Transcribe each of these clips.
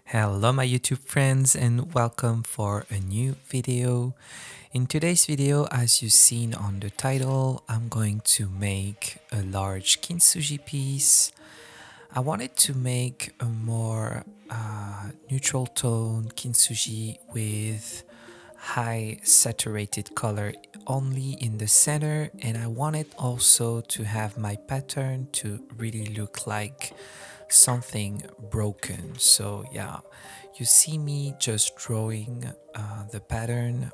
Hello my YouTube friends and welcome for a new video. In today's video, as you've seen on the title, I'm going to make a large Kintsugi piece. I wanted to make a more neutral tone Kintsugi with high saturated color only in the center, and I wanted also to have my pattern to really look like something broken. So yeah, you see me just drawing the pattern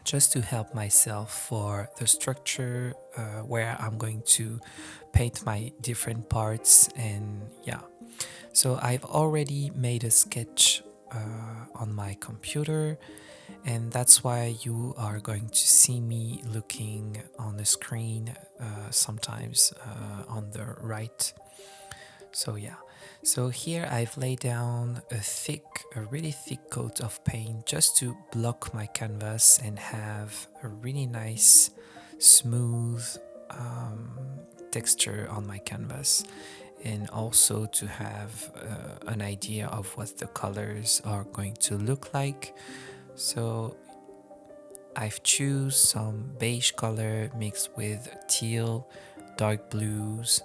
just to help myself for the structure where I'm going to paint my different parts. And yeah, so I've already made a sketch on my computer, and that's why you are going to see me looking on the screen sometimes on the right. So yeah, so here I've laid down a really thick coat of paint just to block my canvas and have a really nice, smooth texture on my canvas, and also to have an idea of what the colors are going to look like. So I've choose some beige color mixed with teal, dark blues,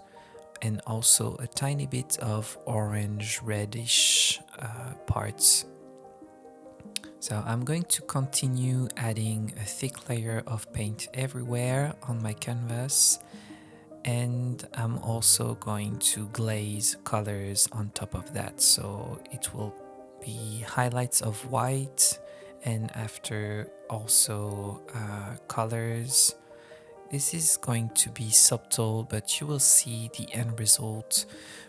and also a tiny bit of orange reddish parts. So I'm going to continue adding a thick layer of paint everywhere on my canvas, and I'm also going to glaze colors on top of that, so it will be highlights of white and after also colors. This is going to be subtle, but you will see the end result.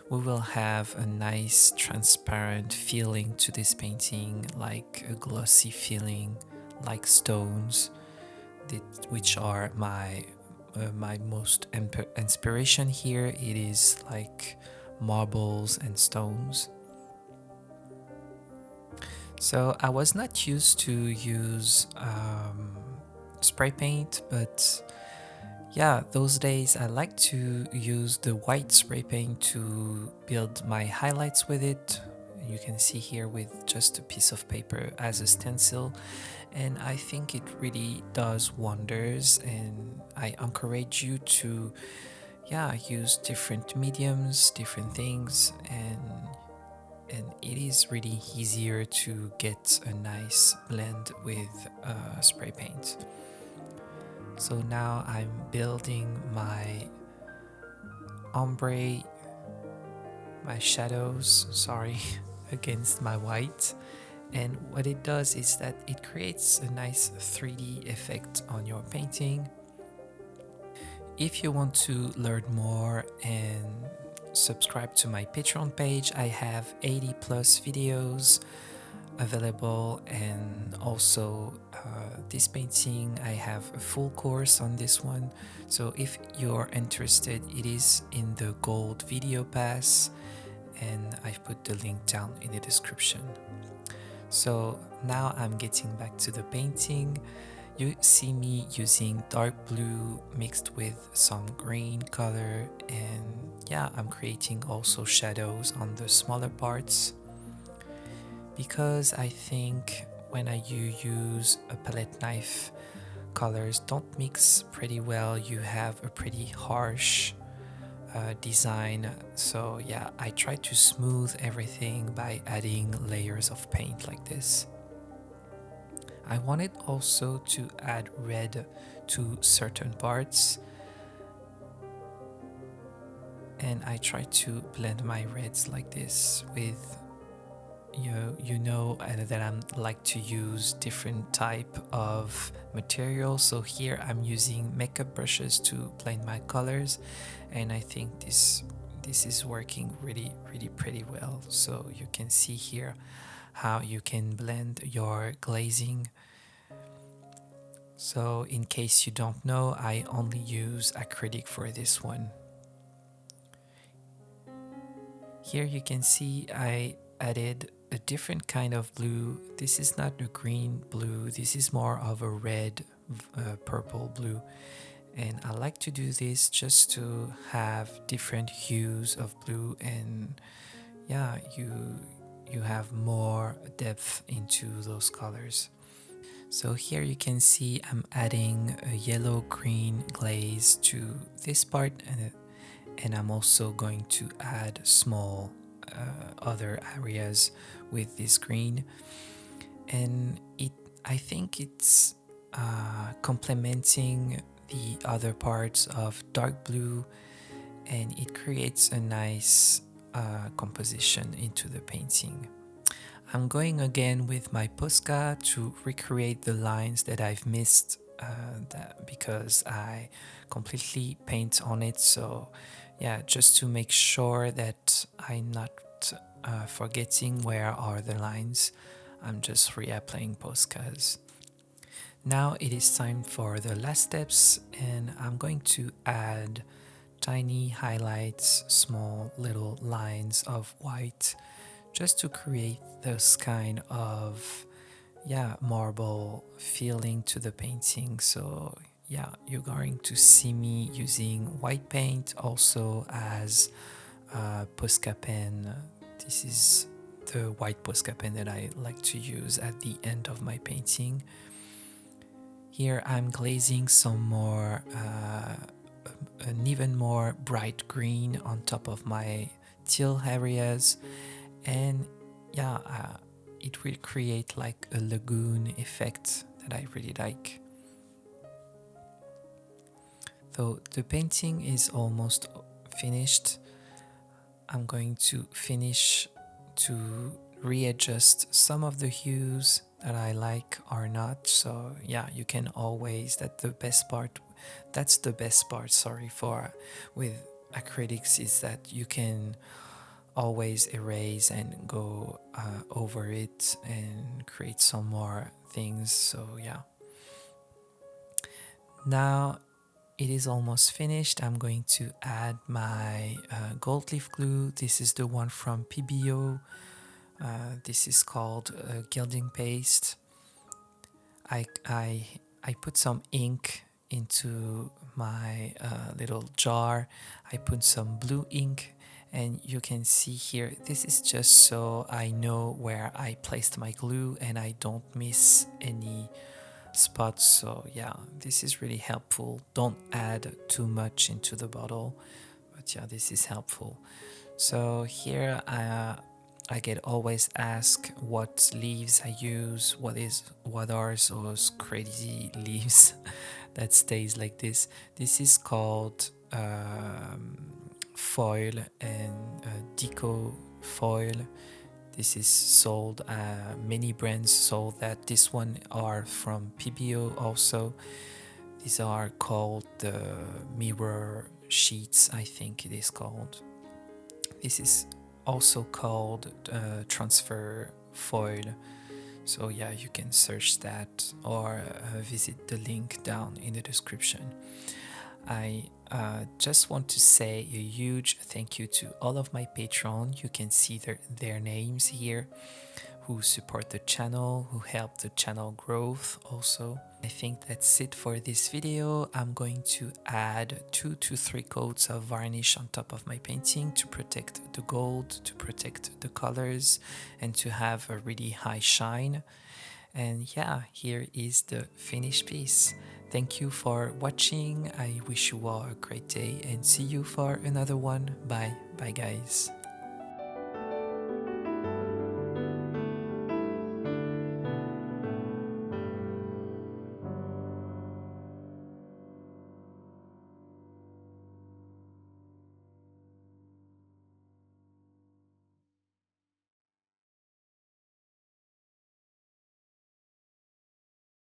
We will have a nice transparent feeling to this painting, like a glossy feeling, like stones, which are my most inspiration here. It is like marbles and stones. So I was not used to use spray paint, but yeah, those days I like to use the white spray paint to build my highlights with it. You can see here with just a piece of paper as a stencil, and I think it really does wonders, and I encourage you to use different mediums, different things, and it is really easier to get a nice blend with spray paint. So now I'm building my ombre, my shadows, sorry, against my white. And what it does is that it creates a nice 3D effect on your painting. If you want to learn more and subscribe to my Patreon page, I have 80 plus videos available, and also this painting I have a full course on this one. So if you're interested, it is in the gold video pass, and I've put the link down in the description. So now I'm getting back to the painting. You see me using dark blue mixed with some green color, and yeah, I'm creating also shadows on the smaller parts, because I think when you use a palette knife, colors don't mix pretty well. You have a pretty harsh design. So yeah, I try to smooth everything by adding layers of paint like this. I wanted also to add red to certain parts, and I try to blend my reds like this with that I'm like to use different type of material. So here I'm using makeup brushes to blend my colors, and I think this is working really pretty well. So you can see here how you can blend your glazing. So in case you don't know, I only use acrylic for this one. Here you can see I added a different kind of blue. This is not a green blue, this is more of a red purple blue, and I like to do this just to have different hues of blue. And yeah, you have more depth into those colors. So here you can see I'm adding a yellow-green glaze to this part, and I'm also going to add small other areas with this green. And I think it's complementing the other parts of dark blue, and it creates a nice composition into the painting. I'm going again with my Posca to recreate the lines that I've missed because I completely paint on it. So yeah, just to make sure that I'm not forgetting where are the lines, I'm just reapplying Poscas. Now it is time for the last steps, and I'm going to add tiny highlights, small little lines of white, just to create this kind of marble feeling to the painting. So yeah, you're going to see me using white paint also as Posca pen. This is the white Posca pen that I like to use at the end of my painting. Here I'm glazing some more an even more bright green on top of my teal areas, and yeah, it will create like a lagoon effect that I really like. So the painting is almost finished. I'm going to finish to readjust some of the hues that I like or not. So yeah, you can always, that's the best part, sorry, for with acrylics, is that you can always erase and go over it and create some more things. So yeah, now it is almost finished. I'm going to add my gold leaf glue. This is the one from PBO. This is called gilding paste. I put some ink into my little jar. I put some blue ink, and you can see here, this is just so I know where I placed my glue and I don't miss any spots. So yeah, this is really helpful. Don't add too much into the bottle, but yeah, this is helpful. So here I get always asked what leaves I use, what are those crazy leaves that stays like this. This is called foil and deco foil. This is sold, many brands sold that. This one are from PBO also. These are called the mirror sheets, I think it is called. This is also called transfer foil. So yeah, you can search that or visit the link down in the description. I just want to say a huge thank you to all of my Patreon. You can see their names here, who support the channel, who help the channel growth also. I think that's it for this video. I'm going to add 2 to 3 coats of varnish on top of my painting to protect the gold, to protect the colors, and to have a really high shine. And yeah, here is the finished piece. Thank you for watching. I wish you all a great day and see you for another one. Bye. Bye guys.